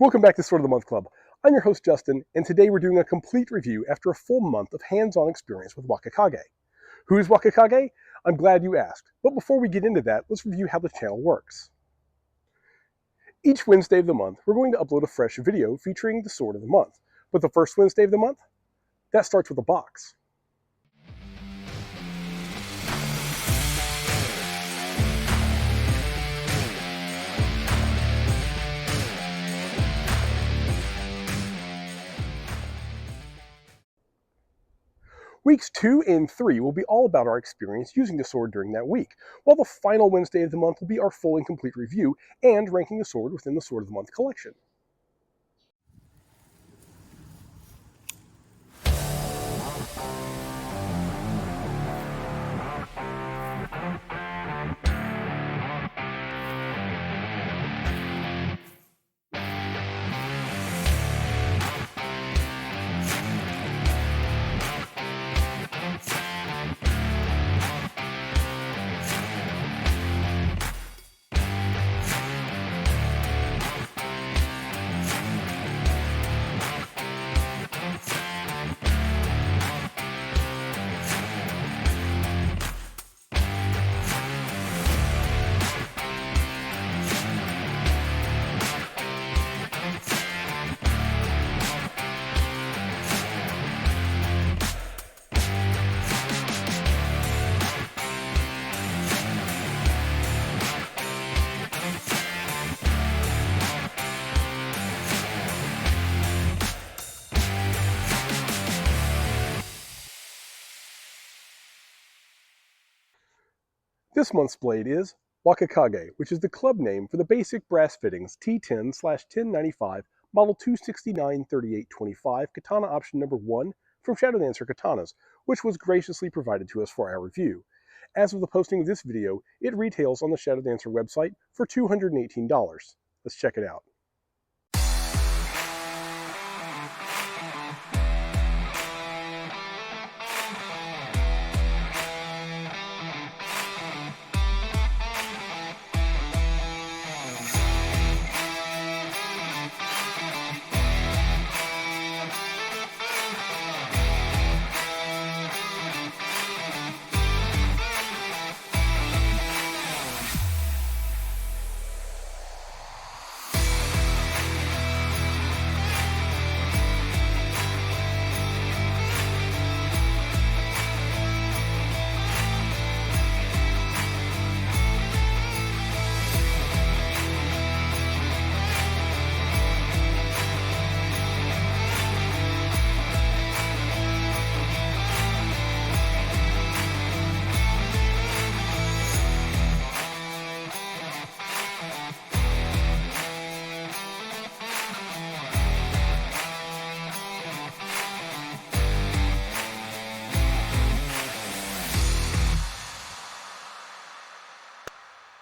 Welcome back to Sword of the Month Club. I'm your host Justin, and today we're doing a complete review after a full month of hands-on experience with Wakakage. Who is Wakakage? I'm glad you asked, but before we get into that, let's review how the channel works. Each Wednesday of the month, we're going to upload a fresh video featuring the Sword of the Month, but the first Wednesday of the month, that starts with a box. Weeks 2 and 3 will be all about our experience using the sword during that week, while the final Wednesday of the month will be our full and complete review and ranking the sword within the Sword of the Month collection. This month's blade is Wakakage, which is the club name for the basic brass fittings T10/1095 Model 269-3825 Katana option number 1 from Shadow Dancer Katanas, which was graciously provided to us for our review. As of the posting of this video, it retails on the Shadow Dancer website for $218. Let's check it out.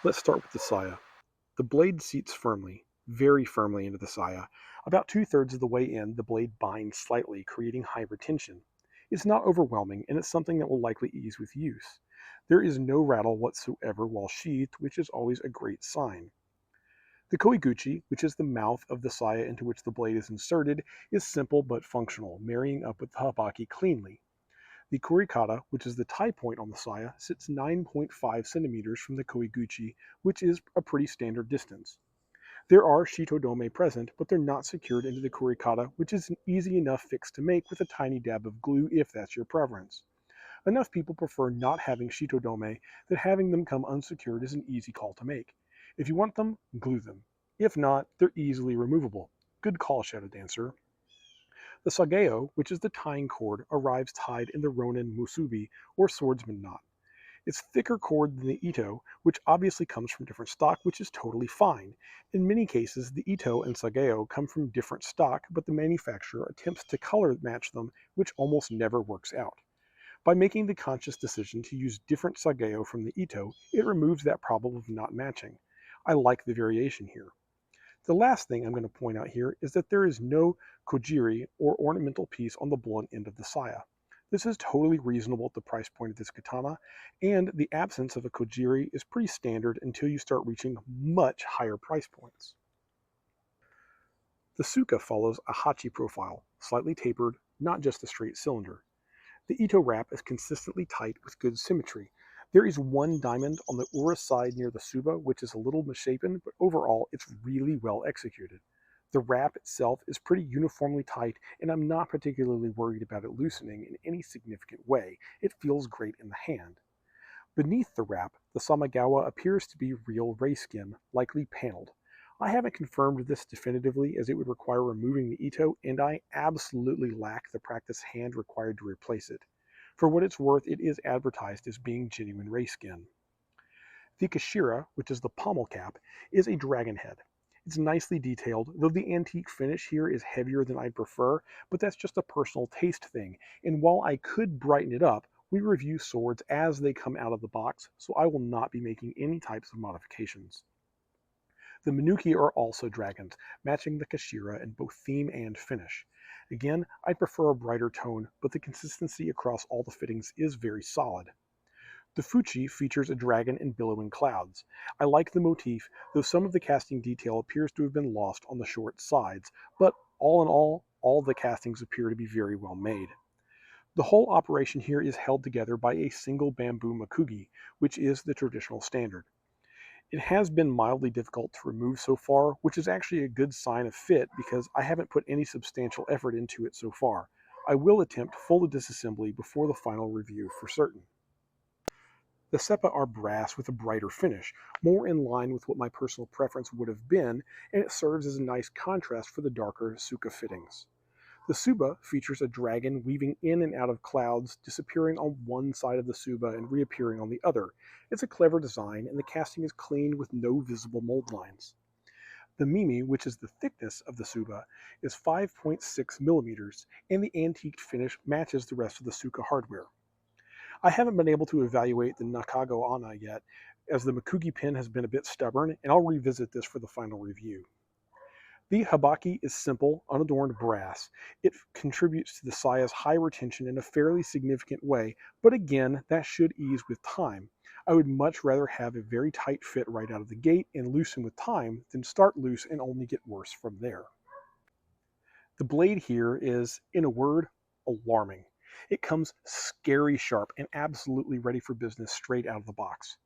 Let's start with the saya. The blade seats firmly, very firmly into the saya. About 2/3 of the way in, the blade binds slightly, creating high retention. It's not overwhelming, and it's something that will likely ease with use. There is no rattle whatsoever while sheathed, which is always a great sign. The koiguchi, which is the mouth of the saya into which the blade is inserted, is simple but functional, marrying up with the habaki cleanly. The kurikata, which is the tie point on the saya, sits 9.5 centimeters from the koiguchi, which is a pretty standard distance. There are shitodome present, but they're not secured into the kurikata, which is an easy enough fix to make with a tiny dab of glue if that's your preference. Enough people prefer not having shitodome that having them come unsecured is an easy call to make. If you want them, glue them. If not, they're easily removable. Good call, Shadow Dancer. The sageo, which is the tying cord, arrives tied in the ronin musubi, or swordsman knot. It's thicker cord than the ito, which obviously comes from different stock, which is totally fine. In many cases, the ito and sageo come from different stock, but the manufacturer attempts to color match them, which almost never works out. By making the conscious decision to use different sageo from the ito, it removes that problem of not matching. I like the variation here. The last thing I'm going to point out here is that there is no kojiri or ornamental piece on the blunt end of the saya. This is totally reasonable at the price point of this katana, and the absence of a kojiri is pretty standard until you start reaching much higher price points. The Suka follows a Hachi profile, slightly tapered, not just a straight cylinder. The Ito wrap is consistently tight with good symmetry. There is one diamond on the Ura side near the Suba, which is a little misshapen, but overall it's really well executed. The wrap itself is pretty uniformly tight, and I'm not particularly worried about it loosening in any significant way. It feels great in the hand. Beneath the wrap, the Samigawa appears to be real ray skin, likely paneled. I haven't confirmed this definitively as it would require removing the Ito, and I absolutely lack the practice hand required to replace it. For what it's worth, it is advertised as being genuine ray skin. The Kashira, which is the pommel cap, is a dragon head. It's nicely detailed, though the antique finish here is heavier than I'd prefer, but that's just a personal taste thing, and while I could brighten it up, we review swords as they come out of the box, so I will not be making any types of modifications. The Minuki are also dragons, matching the Kashira in both theme and finish. Again, I'd prefer a brighter tone, but the consistency across all the fittings is very solid. The Fuchi features a dragon in billowing clouds. I like the motif, though some of the casting detail appears to have been lost on the short sides, but all in all the castings appear to be very well made. The whole operation here is held together by a single bamboo makugi, which is the traditional standard. It has been mildly difficult to remove so far, which is actually a good sign of fit because I haven't put any substantial effort into it so far. I will attempt full disassembly before the final review for certain. The Seppa are brass with a brighter finish, more in line with what my personal preference would have been, and it serves as a nice contrast for the darker Suka fittings. The Suba features a dragon weaving in and out of clouds, disappearing on one side of the Suba and reappearing on the other. It's a clever design, and the casting is clean with no visible mold lines. The Mimi, which is the thickness of the Suba, is 5.6 millimeters, and the antiqued finish matches the rest of the Suka hardware. I haven't been able to evaluate the Nakago Ana yet, as the Makugi pin has been a bit stubborn, and I'll revisit this for the final review. The habaki is simple, unadorned brass. It contributes to the saya's high retention in a fairly significant way, but again, that should ease with time. I would much rather have a very tight fit right out of the gate and loosen with time than start loose and only get worse from there. The blade here is, in a word, alarming. It comes scary sharp and absolutely ready for business straight out of the box.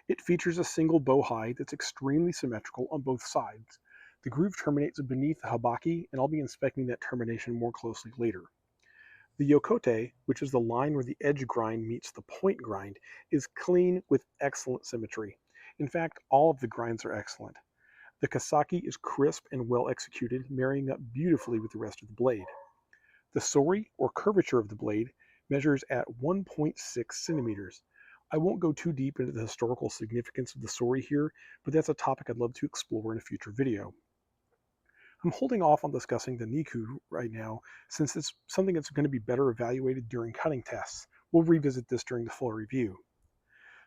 It features a single bow hide that's extremely symmetrical on both sides. The groove terminates beneath the habaki, and I'll be inspecting that termination more closely later. The yokote, which is the line where the edge grind meets the point grind, is clean with excellent symmetry. In fact, all of the grinds are excellent. The kasaki is crisp and well executed, marrying up beautifully with the rest of the blade. The sori, or curvature of the blade, measures at 1.6 centimeters. I won't go too deep into the historical significance of the sori here, but that's a topic I'd love to explore in a future video. I'm holding off on discussing the Niku right now, since it's something that's going to be better evaluated during cutting tests. We'll revisit this during the full review.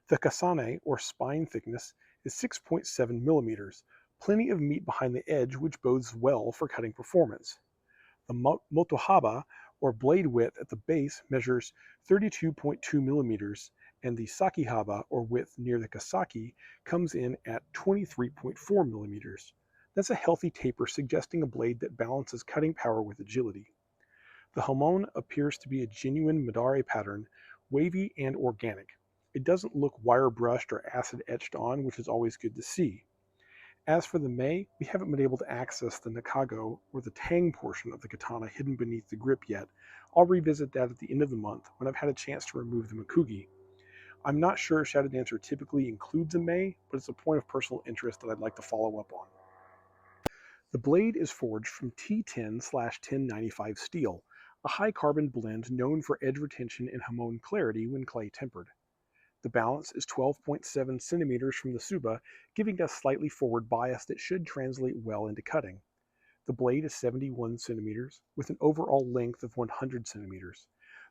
The kasane, or spine thickness, is 6.7 millimeters, plenty of meat behind the edge, which bodes well for cutting performance. The motohaba, or blade width at the base, measures 32.2 millimeters, and the sakihaba, or width near the kasaki, comes in at 23.4 millimeters. That's a healthy taper, suggesting a blade that balances cutting power with agility. The hamon appears to be a genuine Madare pattern, wavy and organic. It doesn't look wire brushed or acid etched on, which is always good to see. As for the mei, we haven't been able to access the nakago, or the tang portion of the katana hidden beneath the grip yet. I'll revisit that at the end of the month when I've had a chance to remove the makugi. I'm not sure if Shadow Dancer typically includes a mei, but it's a point of personal interest that I'd like to follow up on. The blade is forged from T10/1095 steel, a high carbon blend known for edge retention and hamon clarity when clay tempered. The balance is 12.7 centimeters from the Suba, giving a slightly forward bias that should translate well into cutting. The blade is 71 centimeters, with an overall length of 100 centimeters.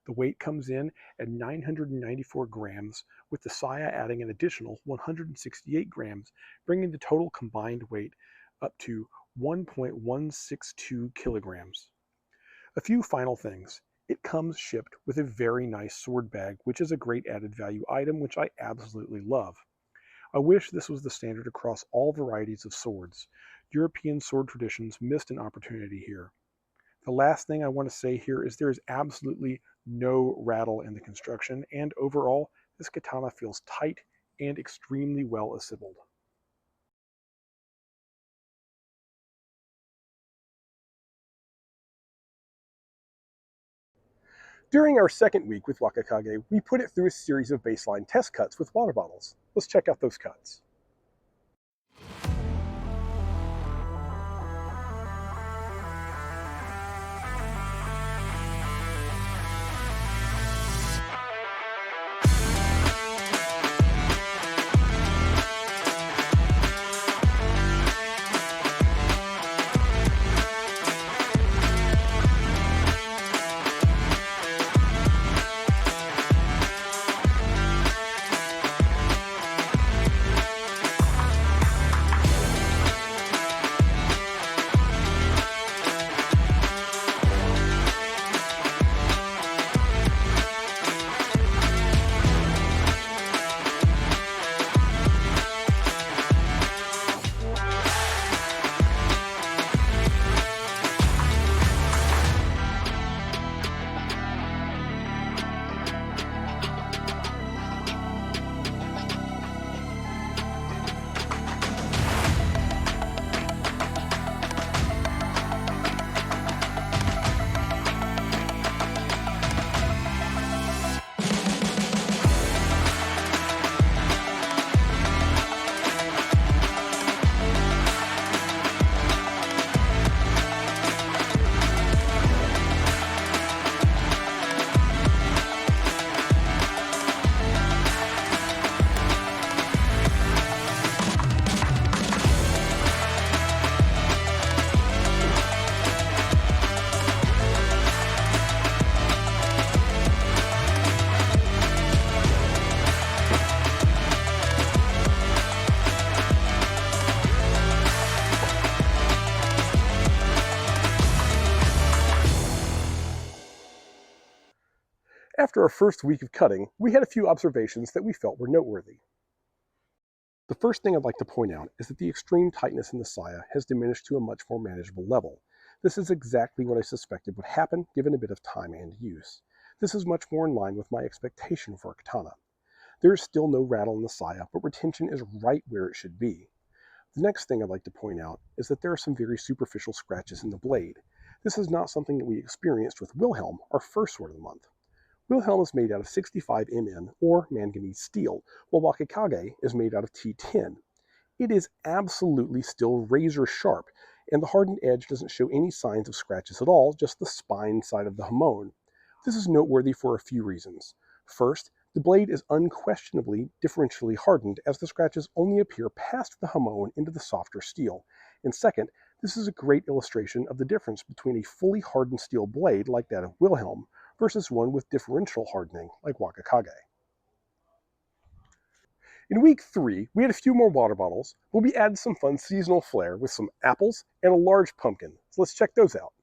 The weight comes in at 994 grams, with the saya adding an additional 168 grams, bringing the total combined weight up to 1.162 kilograms. A few final things. It comes shipped with a very nice sword bag, which is a great added value item, which I absolutely love. I wish this was the standard across all varieties of swords. European sword traditions missed an opportunity here. The last thing I want to say here is there is absolutely no rattle in the construction, and overall, this katana feels tight and extremely well assembled. During our second week with Wakakage, we put it through a series of baseline test cuts with water bottles. Let's check out those cuts. After our first week of cutting, we had a few observations that we felt were noteworthy. The first thing I'd like to point out is that the extreme tightness in the saya has diminished to a much more manageable level. This is exactly what I suspected would happen given a bit of time and use. This is much more in line with my expectation for a katana. There is still no rattle in the saya, but retention is right where it should be. The next thing I'd like to point out is that there are some very superficial scratches in the blade. This is not something that we experienced with Wilhelm, our first sword of the month. Wilhelm is made out of 65 Mn, or manganese steel, while Wakakage is made out of T10. It is absolutely still razor sharp, and the hardened edge doesn't show any signs of scratches at all, just the spine side of the hamon. This is noteworthy for a few reasons. First, the blade is unquestionably differentially hardened, as the scratches only appear past the hamon into the softer steel. And second, this is a great illustration of the difference between a fully hardened steel blade like that of Wilhelm versus one with differential hardening like Wakakage. In week 3, we had a few more water bottles, but we added some fun seasonal flair with some apples and a large pumpkin. So let's check those out.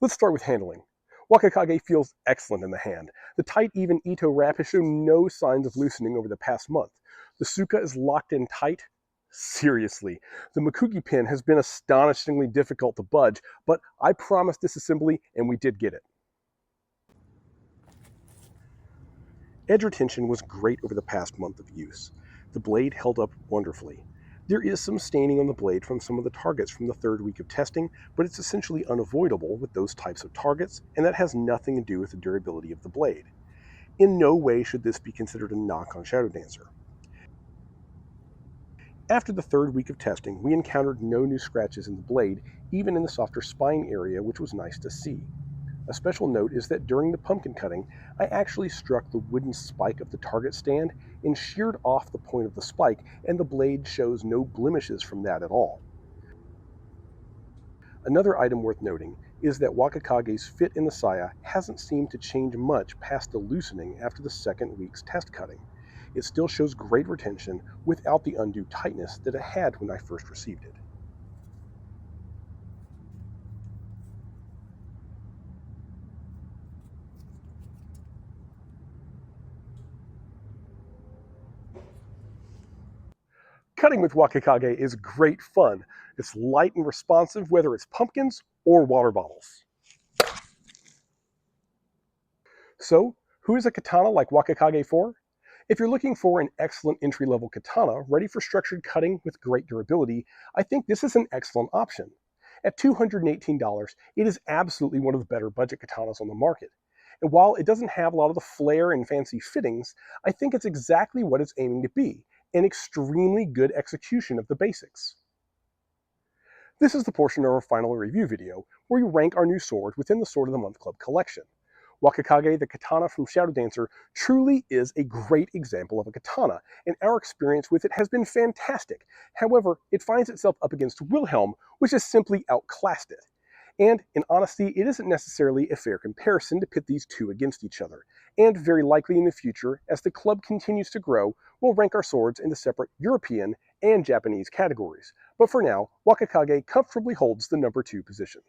Let's start with handling. Wakakage feels excellent in the hand. The tight, even Ito wrap has shown no signs of loosening over the past month. The Suka is locked in tight. Seriously, the Makugi pin has been astonishingly difficult to budge, but I promised disassembly and we did get it. Edge retention was great over the past month of use. The blade held up wonderfully. There is some staining on the blade from some of the targets from the third week of testing, but it's essentially unavoidable with those types of targets, and that has nothing to do with the durability of the blade. In no way should this be considered a knock on Shadow Dancer. After the third week of testing, we encountered no new scratches in the blade, even in the softer spine area, which was nice to see. A special note is that during the pumpkin cutting, I actually struck the wooden spike of the target stand and sheared off the point of the spike, and the blade shows no blemishes from that at all. Another item worth noting is that Wakakage's fit in the saya hasn't seemed to change much past the loosening after the second week's test cutting. It still shows great retention without the undue tightness that it had when I first received it. Cutting with Wakakage is great fun. It's light and responsive, whether it's pumpkins or water bottles. So, who is a katana like Wakakage for? If you're looking for an excellent entry-level katana ready for structured cutting with great durability, I think this is an excellent option. At $218, it is absolutely one of the better budget katanas on the market. And while it doesn't have a lot of the flair and fancy fittings, I think it's exactly what it's aiming to be, an extremely good execution of the basics. This is the portion of our final review video where we rank our new sword within the Sword of the Month Club collection. Wakakage, the katana from Shadow Dancer, truly is a great example of a katana, and our experience with it has been fantastic. However, it finds itself up against Wilhelm, which has simply outclassed it. And, in honesty, it isn't necessarily a fair comparison to pit these two against each other. And very likely in the future, as the club continues to grow, we'll rank our swords into separate European and Japanese categories. But for now, Wakakage comfortably holds the number 2 position.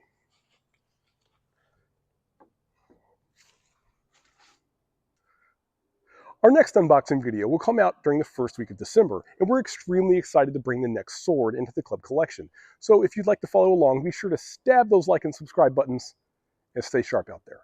Our next unboxing video will come out during the first week of December, and we're extremely excited to bring the next sword into the club collection. So if you'd like to follow along, be sure to stab those like and subscribe buttons, and stay sharp out there.